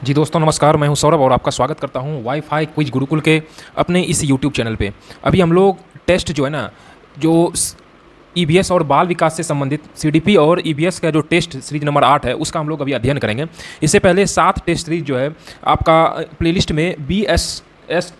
जी दोस्तों नमस्कार, मैं हूं सौरभ और आपका स्वागत करता हूं वाईफाई क्विज गुरुकुल के अपने इस यूट्यूब चैनल पे। अभी हम लोग टेस्ट जो है ना, जो ईबीएस और बाल विकास से संबंधित सीडीपी और ईबीएस का जो टेस्ट सीरीज नंबर 8 है उसका हम लोग अभी अध्ययन करेंगे। इससे पहले 7 टेस्ट सीरीज जो है आपका प्लेलिस्ट में B S S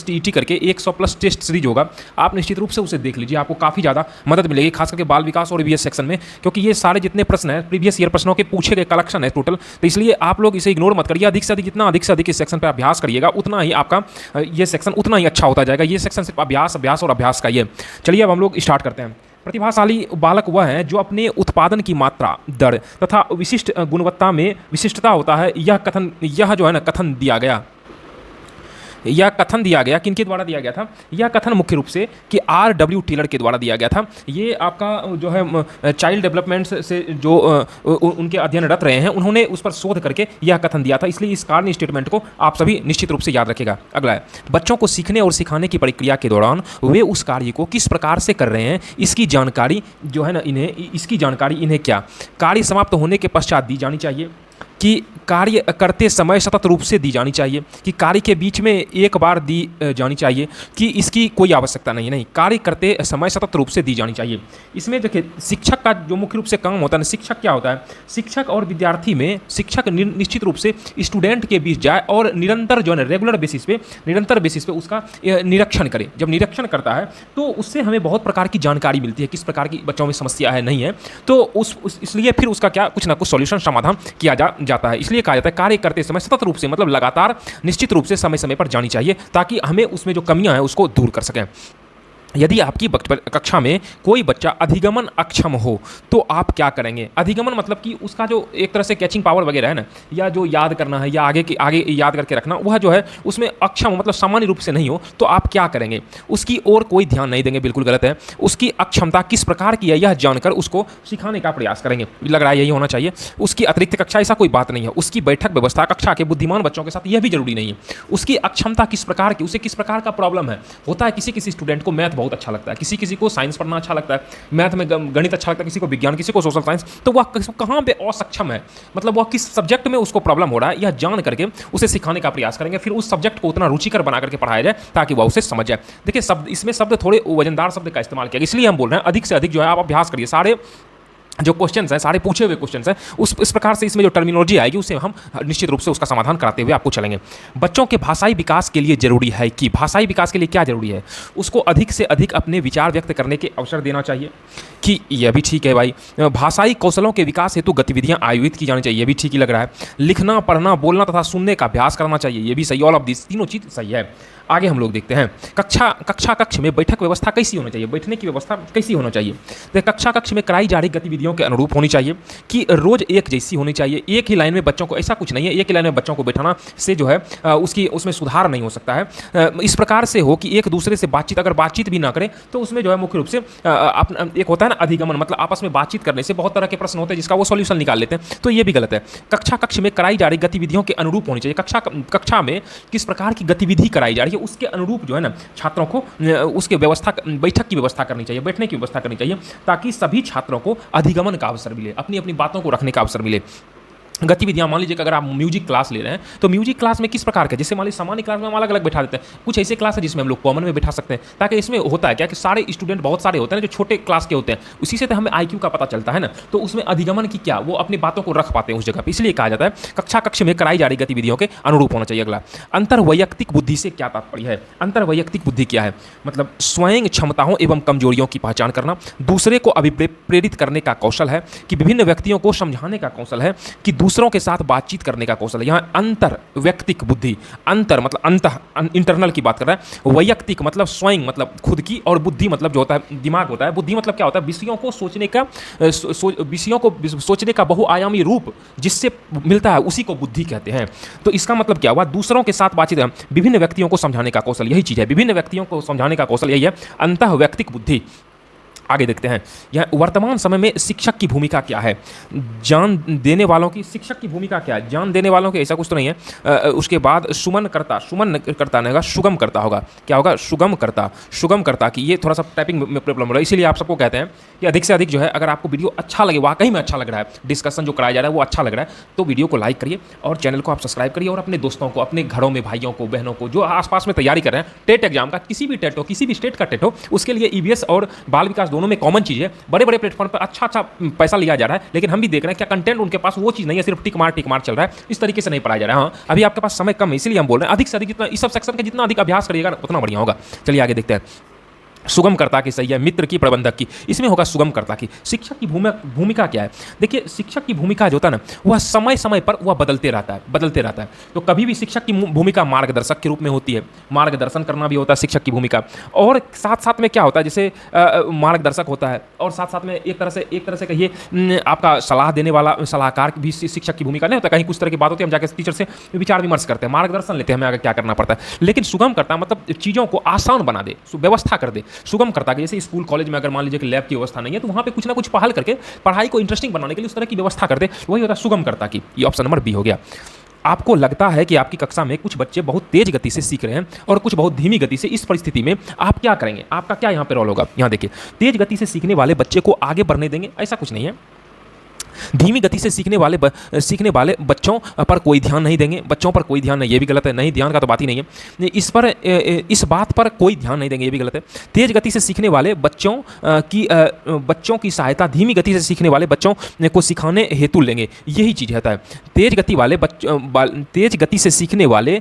T E T करके 100+ टेस्ट सीरीज होगा। आप निश्चित रूप से उसे देख लीजिए, आपको काफ़ी ज़्यादा मदद मिलेगी, खास करके बाल विकास और ईबीएस सेक्शन में, क्योंकि ये सारे जितने प्रश्न हैं प्रीवियस ईयर प्रश्नों के पूछे गए कलेक्शन है टोटल। तो इसलिए आप लोग इसे इग्नोर मत करिए, अधिक से अधिक जितना अधिक से अधिक इस सेक्शन पर अभ्यास करिएगा उतना ही आपका ये सेक्शन उतना ही अच्छा होता जाएगा। ये सेक्शन सिर्फ अभ्यास अभ्यास और अभ्यास का ही है। चलिए अब हम लोग स्टार्ट करते हैं। प्रतिभाशाली बालक वह है जो अपने उत्पादन की मात्रा, दर तथा विशिष्ट गुणवत्ता में विशिष्टता होता है। यह जो है ना कथन दिया गया किनके द्वारा दिया गया था? यह कथन मुख्य रूप से कि R.W. टेलर के द्वारा दिया गया था। ये आपका जो है चाइल्ड डेवलपमेंट से जो उनके अध्ययनरत रहे हैं, उन्होंने उस पर शोध करके यह कथन दिया था। इसलिए इस कार्य स्टेटमेंट को आप सभी निश्चित रूप से याद रखेगा। अगला है, बच्चों को सीखने और सिखाने की प्रक्रिया के दौरान वे उस कार्य को किस प्रकार से कर रहे हैं, इसकी जानकारी जो है ना इन्हें क्या कार्य समाप्त होने के पश्चात दी जानी चाहिए, कि कार्य करते समय सतत रूप से दी जानी चाहिए, कि कार्य के बीच में एक बार दी जानी चाहिए, कि इसकी कोई आवश्यकता नहीं कार्य करते समय सतत रूप से दी जानी चाहिए। इसमें देखिए शिक्षक का जो मुख्य रूप से काम होता है ना, शिक्षक क्या होता है? शिक्षक और विद्यार्थी में शिक्षक निश्चित रूप से स्टूडेंट के बीच जाए और निरंतर जो है निरंतर बेसिस पे उसका निरीक्षण करे। जब निरीक्षण करता है तो उससे हमें बहुत प्रकार की जानकारी मिलती है, किस प्रकार की बच्चों में समस्या है नहीं है, तो इसलिए फिर उसका क्या कुछ ना कुछ सॉल्यूशन समाधान किया जाता है। इसलिए कहा जाता है कार्य करते समय सतत रूप से मतलब लगातार निश्चित रूप से समय समय पर जानी चाहिए, ताकि हमें उसमें जो कमियां हैं उसको दूर कर सकें। यदि आपकी कक्षा में कोई बच्चा अधिगमन अक्षम हो तो आप क्या करेंगे? अधिगमन मतलब कि उसका जो एक तरह से कैचिंग पावर वगैरह है ना, या जो याद करना है या आगे याद करके रखना, वह जो है उसमें अक्षम मतलब सामान्य रूप से नहीं हो तो आप क्या करेंगे? उसकी ओर कोई ध्यान नहीं देंगे, बिल्कुल गलत है। उसकी अक्षमता किस प्रकार की है यह जानकर उसको सिखाने का प्रयास करेंगे। लग रहा है यही होना चाहिए। उसकी अतिरिक्त कक्षा ऐसा कोई बात नहीं है। उसकी बैठक व्यवस्था कक्षा के बुद्धिमान बच्चों के साथ यह भी जरूरी नहीं है। उसकी अक्षमता किस प्रकार की, उसे किस प्रकार का प्रॉब्लम है। होता है किसी स्टूडेंट को मैथ बहुत अच्छा लगता है, किसी को साइंस पढ़ना अच्छा लगता है, मैथ में गणित अच्छा लगता है, किसी को विज्ञान, किसी को सोशल साइंस, तो वह कहाँ पे असक्षम है, मतलब वह किस सब्जेक्ट में उसको प्रॉब्लम हो रहा है, यह जान करके उसे सिखाने का प्रयास करेंगे। फिर उस सब्जेक्ट को उतना रुचिकर बना करके पढ़ाया जाए ताकि वह उसे समझ जाए। देखिए इसमें शब्द थोड़े वजनदार शब्द का इस्तेमाल किया, इसलिए हम बोल रहे हैं अधिक से अधिक जो है आप अभ्यास करिए। सारे जो क्वेश्चंस हैं, सारे पूछे हुए क्वेश्चंस हैं, इस प्रकार से इसमें जो टर्मिनोलॉजी आएगी उसे हम निश्चित रूप से उसका समाधान कराते हुए आपको चलेंगे। बच्चों के भाषाई विकास के लिए जरूरी है कि भाषाई विकास के लिए क्या जरूरी है? उसको अधिक से अधिक अपने विचार व्यक्त करने के अवसर देना चाहिए, कि यह भी ठीक है भाई। भाषाई कौशलों के विकास हेतु गतिविधियां आयोजित की जानी चाहिए, यह भी ठीक ही लग रहा है। लिखना, पढ़ना, बोलना तथा सुनने का अभ्यास करना चाहिए, यह भी सही। ऑल ऑफ दिस तीनों चीज़ सही है। आगे हम लोग देखते हैं कक्ष में बैठक व्यवस्था कैसी होनी चाहिए, बैठने की व्यवस्था कैसी होना चाहिए। तो कक्ष में कराई जा रही गतिविधियों के अनुरूप होनी चाहिए, कि रोज एक जैसी होनी चाहिए। एक ही लाइन में बच्चों को, ऐसा कुछ नहीं है एक ही लाइन में बच्चों को बैठाना से जो है उसमें सुधार नहीं हो सकता है। इस प्रकार से हो कि एक दूसरे से बातचीत, अगर बातचीत भी ना करें तो उसमें जो है मुख्य रूप से एक होता है ना अधिगमन, मतलब आपस में बातचीत करने से बहुत तरह के प्रश्न होते हैं जिसका वो सॉल्यूशन निकाल लेते हैं, तो ये भी गलत है। कक्ष में कराई जा रही गतिविधियों के अनुरूप होनी चाहिए। कक्षा में किस प्रकार की गतिविधि कराई जा रही है उसके अनुरूप जो है ना छात्रों को उसके बैठक की व्यवस्था करनी चाहिए, बैठने की व्यवस्था करनी चाहिए, ताकि सभी छात्रों को अधिगमन का अवसर मिले, अपनी अपनी बातों को रखने का अवसर मिले। गतिविधियां, मान लीजिए कि अगर आप म्यूजिक क्लास ले रहे हैं तो म्यूजिक क्लास में किस प्रकार के, जैसे मान लीजिए सामान्य क्लास में हम अलग अलग बैठा देते हैं, कुछ ऐसे क्लास है जिसमें हम लोग कॉमन में बैठा सकते हैं, ताकि इसमें होता है क्या कि सारे स्टूडेंट बहुत सारे होते हैं जो छोटे क्लास के होते हैं, उसी से तो हमें आईक्यू का पता चलता है ना, तो उसमें अधिगमन की क्या वो अपनी बातों को रख पाते हैं उस जगह पर, इसलिए कहा जाता है कक्ष में कराई जा रही गतिविधियों के अनुरूप होना चाहिए। अगला, अंतर्वैयक्तिक बुद्धि से क्या तात्पर्य है? अंतर्वैयक्तिक बुद्धि क्या है? मतलब स्वयं क्षमताओं एवं कमजोरियों की पहचान करना, दूसरे को अभिप्रेरित करने का कौशल है, कि विभिन्न व्यक्तियों को समझाने का कौशल है, कि दूसरों के साथ बातचीत करने का कौशल है। यहाँ अंतर व्यक्तिक बुद्धि, अंतर मतलब इंटरनल की बात कर रहा है, वैयक्तिक मतलब स्वयं मतलब खुद की, और बुद्धि मतलब जो होता है दिमाग होता है। बुद्धि मतलब क्या होता है? विषयों को सोचने का बहुआयामी रूप जिससे मिलता है उसी को बुद्धि कहते हैं। तो इसका मतलब क्या हुआ? दूसरों के साथ बातचीत, विभिन्न व्यक्तियों को समझाने का कौशल, यही चीज है। विभिन्न व्यक्तियों को समझाने का कौशल यही है अंतः व्यक्तिक बुद्धि। आगे देखते हैं यह वर्तमान समय में शिक्षक की भूमिका क्या है। जान देने वालों की शिक्षक की भूमिका क्या है, जान देने वालों की, ऐसा कुछ तो नहीं है। उसके बाद सुमन करता नहीं होगा, सुगम करता होगा। क्या होगा? सुगम करता की ये थोड़ा सा टाइपिंग में प्रॉब्लम हो रहा है, इसीलिए आप सबको कहते हैं कि अधिक से अधिक जो है, अगर आपको वीडियो अच्छा लगे, वाकई में अच्छा लग रहा है, डिस्कशन जो कराया जा रहा है वो अच्छा लग रहा है, तो वीडियो को लाइक करिए और चैनल को आप सब्सक्राइब करिए और अपने दोस्तों को, अपने घरों में भाइयों को, बहनों को जो आसपास में तैयारी कर रहे हैं टेट एग्जाम का, किसी भी टेट हो, किसी भी स्टेट का टेट हो, उसके लिए ईवीएस और बाल विकास दोनों में कॉमन चीज़ है। बड़े बड़े प्लेटफॉर्म पर अच्छा पैसा लिया जा रहा है, लेकिन हम भी देख रहे हैं क्या कंटेंट उनके पास वो चीज़ नहीं है, सिर्फ टिक मार चल रहा है, इस तरीके से नहीं पढ़ाया जा रहा है। हाँ, अभी आपके पास समय कम है, इसलिए हम बोल रहे हैं अधिक से अधिक जितना इस सब सेक्शन का जितना अधिक अभ्यास करिएगा उतना बढ़िया होगा। चलिए आगे देखते हैं। सुगमकर्ता की सही है, मित्र की, प्रबंधक की, इसमें होगा सुगमकर्ता की। शिक्षक की भूमिका क्या है? देखिए, शिक्षक की भूमिका जो होता है ना, वह समय समय पर वह बदलते रहता है। तो कभी भी शिक्षक की भूमिका मार्गदर्शक के रूप में होती है, मार्गदर्शन करना भी होता है शिक्षक की भूमिका, और साथ साथ में क्या होता है, जैसे मार्गदर्शक होता है और साथ साथ में एक तरह से कहिए आपका सलाह देने वाला सलाहकार भी शिक्षक की भूमिका नहीं होता। कहीं कुछ तरह की बात होती है, हम जाकर टीचर से विचार विमर्श करते हैं, मार्गदर्शन लेते हैं, हमें आगे क्या करना पड़ता है। लेकिन सुगमकर्ता मतलब चीज़ों को आसान बना दे, व्यवस्था कर दे, सुगम करता है। जैसे स्कूल कॉलेज में अगर मान लीजिए कि लैब की व्यवस्था नहीं है, तो वहाँ पे कुछ ना कुछ पहल करके पढ़ाई को इंटरेस्टिंग बनाने के लिए उस तरह की व्यवस्था कर दे, वही होता है सुगम करता की। ये ऑप्शन नंबर बी हो गया। आपको लगता है कि आपकी कक्षा में कुछ बच्चे बहुत तेज गति से सीख रहे हैं और कुछ बहुत धीमी गति से, इस परिस्थिति में आप क्या करेंगे? आपका क्या यहाँ पे रोल होगा? यहाँ देखिए, तेज गति से सीखने वाले बच्चे को आगे बढ़ने देंगे, ऐसा कुछ नहीं है। धीमी गति से सीखने वाले बच्चों पर कोई ध्यान नहीं देंगे, बच्चों पर कोई ध्यान नहीं, ये भी गलत है, नहीं ध्यान का तो बात ही नहीं है। इस बात पर कोई ध्यान नहीं देंगे, ये भी गलत है। तेज गति से सीखने वाले बच्चों की सहायता धीमी गति से सीखने वाले बच्चों को सिखाने हेतु लेंगे, यही चीज़ रहता है। तेज गति से सीखने वाले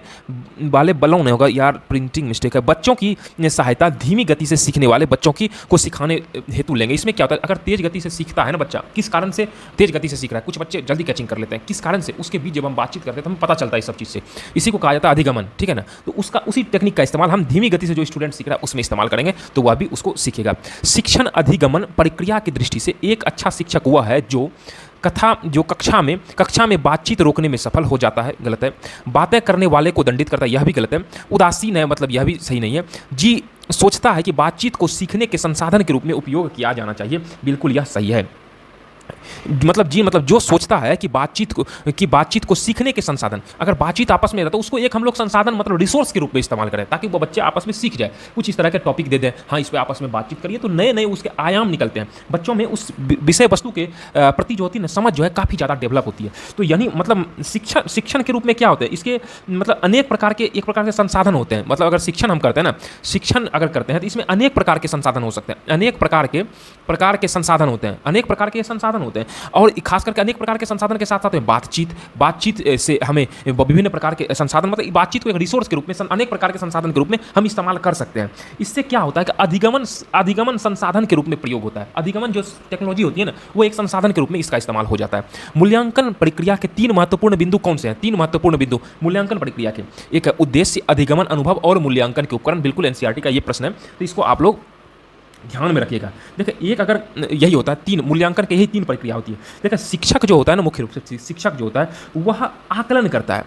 बलों नहीं होगा यार, प्रिंटिंग मिस्टेक है। बच्चों की सहायता धीमी गति से सीखने वाले बच्चों को सिखाने हेतु लेंगे। इसमें क्या होता है, अगर तेज गति से सीखता है ना बच्चा, किस कारण से तेज गति से सीख रहा है? कुछ बच्चे जल्दी कैचिंग कर लेते हैं, किस कारण से? उसके बीच जब हम बातचीत करते हैं तो हमें पता चलता है इस सब चीज़ से, इसी को कहा जाता है अधिगमन, ठीक है ना। तो उसी टेक्निक का इस्तेमाल हम धीमी गति से जो स्टूडेंट सीख रहा है उसमें इस्तेमाल करेंगे, तो वह भी उसको सीखेगा। शिक्षण अधिगमन प्रक्रिया की दृष्टि से एक अच्छा शिक्षक वह है जो कक्षा में बातचीत रोकने में सफल हो जाता है, गलत है। बातें करने वाले को दंडित करता है, यह भी गलत है। उदासीन है, मतलब यह भी सही नहीं है। जी सोचता है कि बातचीत को सीखने के संसाधन के रूप में उपयोग किया जाना चाहिए, बिल्कुल यह सही है। मतलब जो सोचता है कि बातचीत को सीखने के संसाधन, अगर बातचीत आपस में रहता है तो उसको एक हम लोग संसाधन मतलब रिसोर्स के रूप में इस्तेमाल करें, ताकि वो बच्चे आपस में सीख जाए। कुछ इस तरह के टॉपिक दे दें, हाँ इस पर आपस में बातचीत करिए, तो नए नए उसके आयाम निकलते हैं बच्चों में, उस विषय वस्तु के प्रति जो होती है ना समझ जो है काफ़ी ज़्यादा डेवलप होती है। तो यानी मतलब शिक्षण के रूप में क्या होता है, इसके मतलब एक प्रकार के संसाधन होते हैं। मतलब अगर शिक्षण हम करते हैं ना, शिक्षण अगर करते हैं तो इसमें अनेक प्रकार के संसाधन हो सकते हैं, अनेक प्रकार के संसाधन होते हैं, अनेक प्रकार के संसाधन होते हैं। और खास करके अनेक प्रकार के संसाधन के साथ साथ में बातचीत से हमें विभिन्न प्रकार के संसाधन, मतलब बातचीत को एक रिसोर्स के रूप में अनेक प्रकार के संसाधन के रूप में हम इस्तेमाल कर सकते हैं। इससे क्या होता है कि अधिगमन संसाधन के रूप में प्रयोग होता है। अधिगमन जो टेक्नोलॉजी होती है ना, वो एक संसाधन के रूप में इसका इस्तेमाल हो जाता है। मूल्यांकन प्रक्रिया के 3 महत्वपूर्ण बिंदु कौन से हैं? 3 महत्वपूर्ण बिंदु मूल्यांकन प्रक्रिया के, एक है उद्देश्य, अधिगमन, अनुभव और मूल्यांकन के उपकरण। बिल्कुल एनसीईआरटी का ये प्रश्न है, तो इसको आप लोग ध्यान में रखिएगा। देखिए, एक अगर यही होता है, 3 मूल्यांकन के यही 3 प्रक्रिया होती है। देखिए, शिक्षक जो होता है ना, मुख्य रूप से शिक्षक जो होता है वह आकलन करता है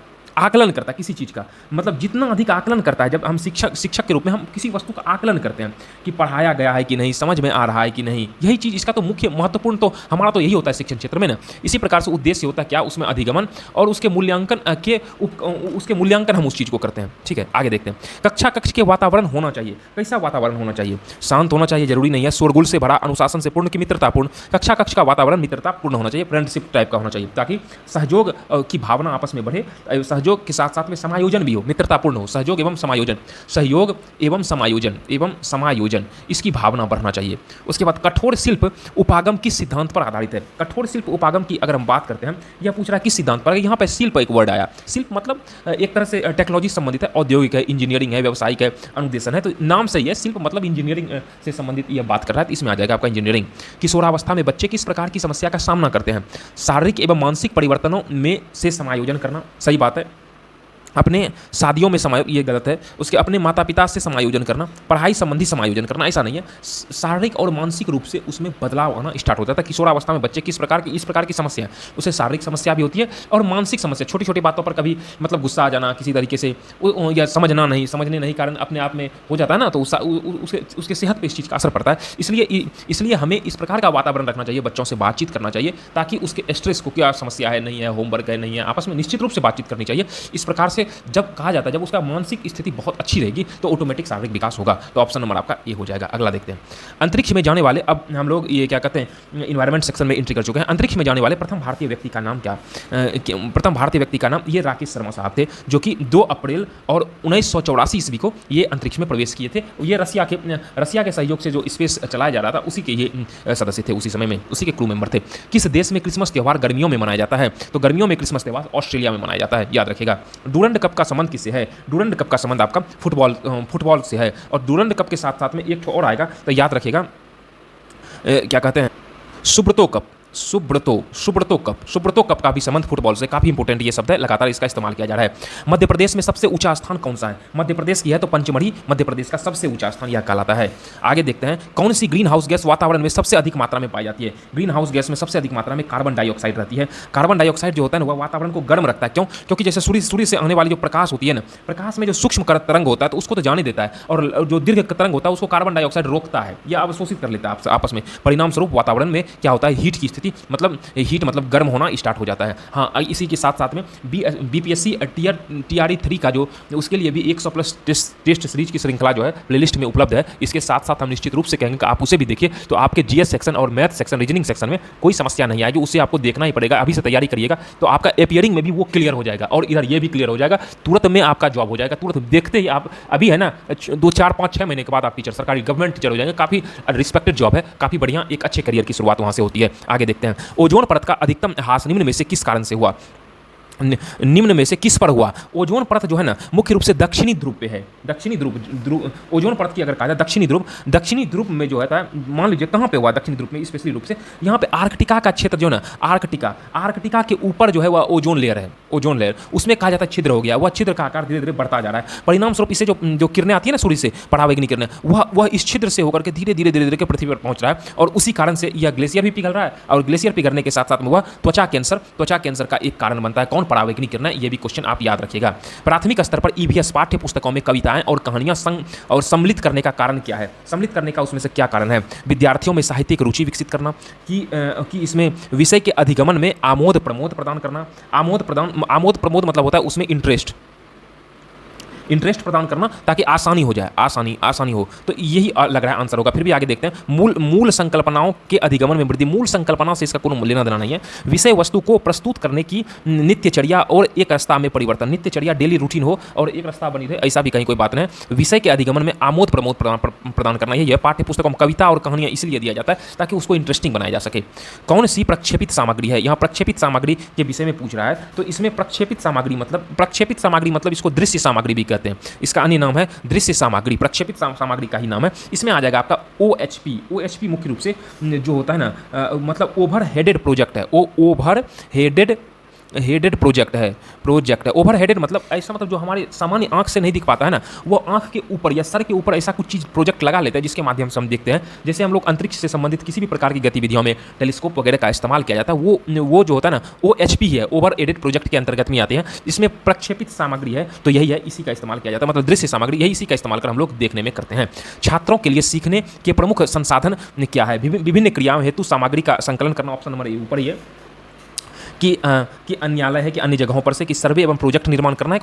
किसी चीज़ का, मतलब जितना अधिक आकलन करता है। जब हम शिक्षक के रूप में हम किसी वस्तु का आकलन करते हैं कि पढ़ाया गया है कि नहीं, समझ में आ रहा है कि नहीं, यही चीज़ इसका तो मुख्य महत्वपूर्ण तो हमारा तो यही होता है शिक्षण क्षेत्र में ना। इसी प्रकार से उद्देश्य होता है क्या, उसमें अधिगमन और उसके मूल्यांकन हम उस चीज़ को करते हैं। ठीक है, आगे देखते हैं। कक्ष के वातावरण होना चाहिए, कैसा वातावरण होना चाहिए? शांत होना चाहिए, जरूरी नहीं है। शोरगुल से भरा, अनुशासन से पूर्ण की मित्रतापूर्ण। कक्ष का वातावरण मित्रतापूर्ण होना चाहिए, फ्रेंडशिप टाइप का होना चाहिए, ताकि सहयोग की भावना आपस में बढ़े, सहयोग के साथ साथ में समायोजन भी हो, मित्रतापूर्ण हो। सहयोग एवं समायोजन इसकी भावना बढ़ना चाहिए। उसके बाद कठोर शिल्प उपागम किस सिद्धांत पर आधारित है? कठोर शिल्प उपागम की अगर हम बात करते हैं, यह पूछ रहा है किस सिद्धांत पर। यहाँ पे शिल्प एक वर्ड आया, शिल्प मतलब एक तरह से टेक्नोलॉजी संबंधित है, औद्योगिक है, इंजीनियरिंग है, व्यावसायिक है, अनुदेशन है, तो नाम से ही है। शिल्प मतलब इंजीनियरिंग से संबंधित यह बात कर रहा है, तो इसमें आ जाएगा आपका इंजीनियरिंग। किशोरावस्था में बच्चे किस प्रकार की समस्या का सामना करते हैं? शारीरिक एवं मानसिक परिवर्तनों में से समायोजन करना, सही बात है। अपने शादियों में समय, ये गलत है, उसके अपने माता पिता से समायोजन करना, पढ़ाई संबंधी समायोजन करना, ऐसा नहीं है। शारीरिक और मानसिक रूप से उसमें बदलाव आना स्टार्ट हो जाता है। किशोरावस्था में बच्चे इस प्रकार की समस्या है, उसे शारीरिक समस्या भी होती है और मानसिक समस्या, छोटी छोटी बातों पर कभी मतलब गुस्सा आ जाना किसी तरीके से, या समझने नहीं कारण अपने आप में हो जाता है ना, तो उसके सेहत पर इस चीज़ का असर पड़ता है। इसलिए हमें इस प्रकार का वातावरण रखना चाहिए, बच्चों से बातचीत करना चाहिए, ताकि उसके स्ट्रेस को, क्या समस्या है, नहीं है, होमवर्क है, नहीं है, आपस में निश्चित रूप से बातचीत करनी चाहिए। इस प्रकार से जब कहा जाता है, जब उसका मानसिक स्थिति बहुत अच्छी रहेगी तो ऑटोमेटिक शारीरिक विकास होगा। तो ऑप्शन नंबर आपका ये हो जाएगा। अगला देखते हैं, अंतरिक्ष में जाने वाले, अब हम लोग ये क्या कहते हैं, इन्वायरमेंट सेक्शन में एंट्री कर चुके हैं। अंतरिक्ष में जाने वाले प्रथम भारतीय व्यक्ति का नाम क्या? प्रथम भारतीय व्यक्ति का नाम ये राकेश शर्मा साहब थे, जो कि 2 अप्रैल और 1984 ईस्वी को ये अंतरिक्ष में प्रवेश किए थे। ये रसिया के सहयोग से जो स्पेस चलाया जा रहा था, उसी के ये सदस्य थे, उसी समय में उसी के क्रू मेंबर थे। किस देश में क्रिसमस त्यौहार गर्मियों में मनाया जाता है? तो गर्मियों में क्रिसमस त्यौहार ऑस्ट्रेलिया में मनाया जाता है, याद रखिएगा। डूरंड कप का संबंध किससे है? डूरंड कप का संबंध आपका फुटबॉल से है। और डूरंड कप के साथ साथ में एक और आएगा, तो याद रखिएगा, क्या कहते हैं, सुब्रतो कप का भी संबंध फुटबॉल से, काफी इंपॉर्टेंट ये शब्द है, लगातार इसका इस्तेमाल किया जा रहा है। मध्य प्रदेश में सबसे ऊंचा स्थान कौन सा है? मध्य प्रदेश की है तो पंचमढ़ी मध्य प्रदेश का सबसे ऊंचा स्थान यह कहलाता है। आगे देखते हैं, कौन सी ग्रीन हाउस गैस वातावरण में सबसे अधिक मात्रा में पाई जाती है? ग्रीन हाउस गैस में सबसे अधिक मात्रा में कार्बन डाइऑक्साइड रहती है। कार्बन डाइऑक्साइड जो होता है ना, वह वातावरण को गर्म रखता है। क्यों? क्योंकि जैसे सूर्य से आने वाली जो प्रकाश होती है ना, प्रकाश में जो सूक्ष्म तरंग होता है तो उसको तो जाने देता है, और जो दीर्घ तरंग होता है उसको कार्बन डाइऑक्साइड रोकता है या अवशोषित कर लेता है आपस में। परिणाम स्वरूप वातावरण में क्या होता है, हीट की स्थिति, मतलब गर्म होना स्टार्ट हो जाता है। हाँ, इसी के साथ साथ में बीपीएससी टीआरई 3 का जो, उसके लिए भी 100+ टेस्ट सीरीज की श्रृंखला जो है प्लेलिस्ट में उपलब्ध है। इसके साथ साथ हम निश्चित रूप से कहेंगे कि आप उसे भी देखिए, तो आपके जीएस सेक्शन और मैथ सेक्शन, रीजनिंग सेक्शन में कोई समस्या नहीं आएगी, उसे आपको देखना ही पड़ेगा। अभी से तैयारी करिएगा तो आपका अपियरिंग में भी वो क्लियर हो जाएगा, और इधर ये भी क्लियर हो जाएगा, तुरंत में आपका जॉब हो जाएगा। तुरंत देखते ही आप, अभी है ना 2, 4, 5, 6 महीने के बाद आप टीचर, सरकारी गवर्नमेंट टीचर हो जाएंगे। काफ़ी रिस्पेक्टेड जॉब है, काफ़ी बढ़िया, एक अच्छे करियर की शुरुआत वहाँ से होती है। आगे देखते हैं, ओजोन परत का अधिकतम ह्रास निम्न में से किस कारण से हुआ? निम्न में से किस पर हुआ? ओजोन परत जो है ना, मुख्य रूप से दक्षिणी ध्रुव पे है। दक्षिणी ध्रुव ओजोन परत की अगर कहा जाए, दक्षिणी ध्रुव में जो है, मान लीजिए कहाँ पे हुआ दक्षिणी ध्रुव में, स्पेशली रूप से यहाँ पे आर्कटिका का क्षेत्र जो है ना, आर्कटिका के ऊपर जो है वह ओजोन लेयर है। ओजोन लेयर, उसमें कहा जाता है छिद्र हो गया, वह छिद्र का आकार धीरे धीरे बढ़ता जा रहा है। परिणाम स्वरूप इसे जो किरणें आती है ना सूर्य से, पराबैंगनी किरणें, वह इस छिद्र से होकर के धीरे धीरे के पृथ्वी पर पहुंच रहा है, और उसी कारण से यह ग्लेशियर भी पिघल रहा है, और ग्लेशियर पिघलने के साथ साथ में वह त्वचा कैंसर का एक कारण बनता है। कौन पराबैंगनी किरणें? ये भी क्वेश्चन आप याद रखिएगा। प्राथमिक स्तर पर ईवीएस पाठ्य पुस्तकों में कविताएं और कहानियां सम्मिलित करने का कारण क्या है? सम्मिलित करने का उसमें से क्या कारण है? विद्यार्थियों में साहित्यिक रुचि विकसित करना, कि इसमें विषय के अधिगमन में आमोद प्रमोद प्रदान करना। आमोद प्रमोद मतलब होता है उसमें इंटरेस्ट प्रदान करना, ताकि आसानी हो जाए, आसानी हो। तो यही लग रहा है आंसर होगा। फिर भी आगे देखते हैं, मूल संकल्पनाओं के अधिगमन में वृद्धि। मूल संकल्पना से इसका कोई लेना देना नहीं है। विषय वस्तु को प्रस्तुत करने की नित्यचर्या और एक रास्ता में परिवर्तन, नित्यचर्या डेली रूटीन हो और एक रास्ता बनी रहे, ऐसा भी कहीं कोई बात नहीं है। विषय के अधिगमन में आमोद प्रमोद प्रदान करना, यही है। पाठ्य पुस्तकों में कविता और कहानियां इसलिए दिया जाता है ताकि उसको इंटरेस्टिंग बनाया जा सके। कौन सी प्रक्षेपित सामग्री है? यहाँ प्रक्षेपित सामग्री के विषय में पूछ रहा है, तो इसमें प्रक्षेपित सामग्री मतलब इसको दृश्य सामग्री भी कहते हैं। इसका अन्य नाम है दृश्य सामग्री, प्रक्षेपित सामग्री का ही नाम है। इसमें आ जाएगा आपका OHP मुख्य रूप से जो होता है ना, मतलब ओवर हेडेड प्रोजेक्ट है। ओवर हेडेड प्रोजेक्ट है। ओवर हेडेड मतलब ऐसा, मतलब जो हमारे सामान्य आंख से नहीं दिख पाता है ना, वो आंख के ऊपर या सर के ऊपर ऐसा कुछ चीज़ प्रोजेक्ट लगा लेता है, जिसके माध्यम से हम देखते हैं। जैसे हम लोग अंतरिक्ष से संबंधित किसी भी प्रकार की गतिविधियों में टेलीस्कोप वगैरह का इस्तेमाल किया जाता है, वो जो होता है ना, OHP है, ओवर हेडेड प्रोजेक्ट के अंतर्गत में आते हैं। इसमें प्रक्षेपित सामग्री है, तो यही है, इसी का इस्तेमाल किया जाता है, मतलब दृश्य सामग्री, यही इसी का इस्तेमाल कर हम लोग देखने में करते हैं। छात्रों के लिए सीखने के प्रमुख संसाधन क्या है? विभिन्न क्रियाओं हेतु सामग्री का संकलन करना, ऑप्शन नंबर ऊपर ही है, कि अन्यालय है, कि अन्य जगहों पर से, कि सर्वे एवं प्रोजेक्ट निर्माण करना है,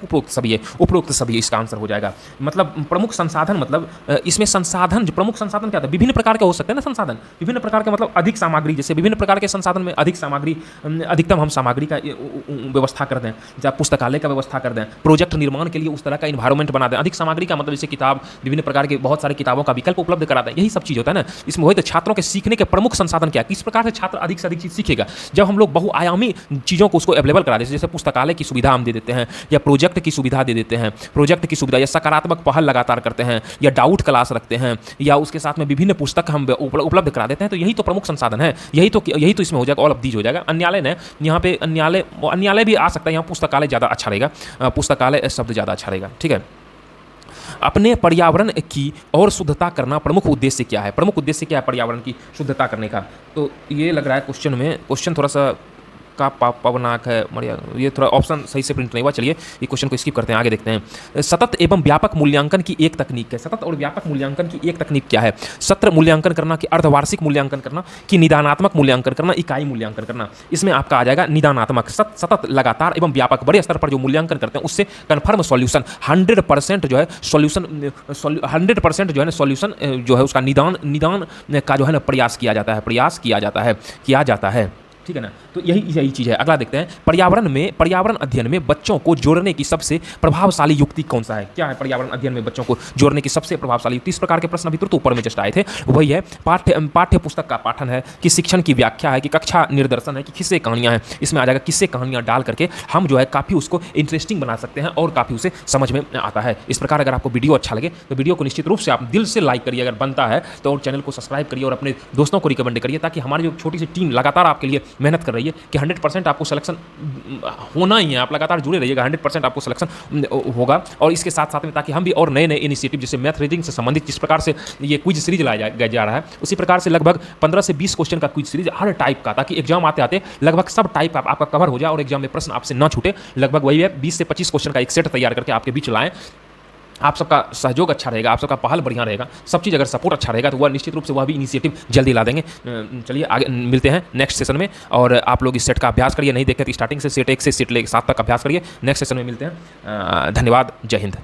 उपरोक्त सभी इसका आंसर हो जाएगा। मतलब प्रमुख संसाधन, मतलब इसमें संसाधन, जो प्रमुख संसाधन क्या था? विभिन्न प्रकार के हो सकते हैं ना संसाधन, विभिन्न प्रकार के, मतलब अधिक सामग्री, जैसे विभिन्न प्रकार के संसाधन में अधिक सामग्री, अधिकतम हम सामग्री का व्यवस्था कर दें, जब पुस्तकालय का व्यवस्था कर दें, प्रोजेक्ट निर्माण के लिए उस तरह का इन्वायरमेंट बना दें। अधिक सामग्री का मतलब जैसे किताब, विभिन्न प्रकार के बहुत सारी किताबों का विकल्प उपलब्ध करा दें, यही सब चीज़ होता है ना। इसमें वही तो छात्रों के सीखने के प्रमुख संसाधन क्या, किस प्रकार से छात्र अधिक से अधिक चीज़ सीखेगा? जब हम लोग बहुआयामी चीज़ों को उसको अवेलेबल करा देते हैं, जैसे पुस्तकालय की सुविधा हम दे देते हैं, या प्रोजेक्ट की सुविधा दे देते हैं, प्रोजेक्ट की सुविधा, या सकारात्मक पहल लगातार करते हैं, या डाउट क्लास रखते हैं, या उसके साथ में विभिन्न पुस्तक हम उपलब्ध करा देते हैं, तो यही तो प्रमुख संसाधन है, यही तो इसमें हो जाएगा, ऑल ऑफ दीज हो जाएगा। अन्यालय ने यहाँ पे अन्यालय भी आ सकता है, यहाँ पुस्तकालय ज़्यादा अच्छा रहेगा, पुस्तकालय शब्द ज़्यादा अच्छा रहेगा, ठीक है। अपने पर्यावरण की और शुद्धता करना प्रमुख उद्देश्य क्या है? प्रमुख उद्देश्य क्या है पर्यावरण की शुद्धता करने का? तो ये लग रहा है क्वेश्चन थोड़ा सा का पवनाक है, ये थोड़ा ऑप्शन सही से प्रिंट नहीं हुआ। चलिए ये क्वेश्चन को स्किप करते हैं, आगे देखते हैं। सतत एवं व्यापक मूल्यांकन की एक तकनीक है। सतत और व्यापक मूल्यांकन की एक तकनीक क्या है? सत्र मूल्यांकन करना, कि अर्धवार्षिक मूल्यांकन करना, कि निदानात्मक मूल्यांकन करना, इकाई मूल्यांकन करना। इसमें आपका आ जाएगा निदानात्मक। सतत, लगातार एवं व्यापक, बड़े स्तर पर जो मूल्यांकन करते हैं उससे कन्फर्म सॉल्यूशन 100% जो है सॉल्यूशन 100% जो है ना सॉल्यूशन जो है उसका निदान का जो है ना प्रयास किया जाता है, ठीक है ना। तो यही चीज़ है। अगला देखते हैं, पर्यावरण अध्ययन में बच्चों को जोड़ने की सबसे प्रभावशाली युक्ति कौन सा है? क्या है पर्यावरण अध्ययन में बच्चों को जोड़ने की सबसे प्रभावशाली युक्ति? इस प्रकार के प्रश्न अभी तुरंत ऊपर में जस्ट आए थे, वही है पाठ्य पुस्तक का पाठन है, कि शिक्षण की व्याख्या है, कि कक्षा निर्दर्शन है, कि किस्से कहानियाँ हैं। इसमें आ जाएगा किस्से कहानियाँ डाल करके हम जो है काफ़ी उसको इंटरेस्टिंग बना सकते हैं और काफ़ी उसे समझ में आता है। इस प्रकार अगर आपको वीडियो अच्छा लगे तो वीडियो को निश्चित रूप से आप दिल से लाइक करिए, अगर बनता है तो, और चैनल को सब्सक्राइब करिए और अपने दोस्तों को रिकमेंड करिए, ताकि हमारी जो छोटी सी टीम लगातार आपके लिए मेहनत कर रही है कि 100% आपको सिलेक्शन होना ही है। आप लगातार जुड़े रहिएगा, 100% आपको सिलेक्शन होगा। और इसके साथ साथ में ताकि हम भी और नए इनिशिएटिव, जैसे मैथ रीडिंग से संबंधित जिस प्रकार से ये क्विज सीरीज लाया जा रहा है, उसी प्रकार से लगभग 15 से 20 क्वेश्चन का क्विज सीरीज हर टाइप का, ताकि एग्जाम आते आते लगभग सब टाइप का आपका कवर हो जाए और एग्जाम में प्रश्न आपसे ना छूटे। लगभग वही है 20 से 25 क्वेश्चन का एक सेट तैयार करके आपके बीच लाएं। आप सबका सहयोग अच्छा रहेगा, आप सबका पहल बढ़िया रहेगा, सब चीज़ अगर सपोर्ट अच्छा रहेगा तो वह निश्चित रूप से वह भी इनिशिएटिव जल्दी ला देंगे। चलिए आगे मिलते हैं नेक्स्ट सेशन में, और आप लोग इस सेट का अभ्यास करिए, नहीं देखे तो स्टार्टिंग से सेट 1 से सेट 7 तक अभ्यास करिए। नेक्स्ट सेशन में मिलते हैं। धन्यवाद, जय हिंद।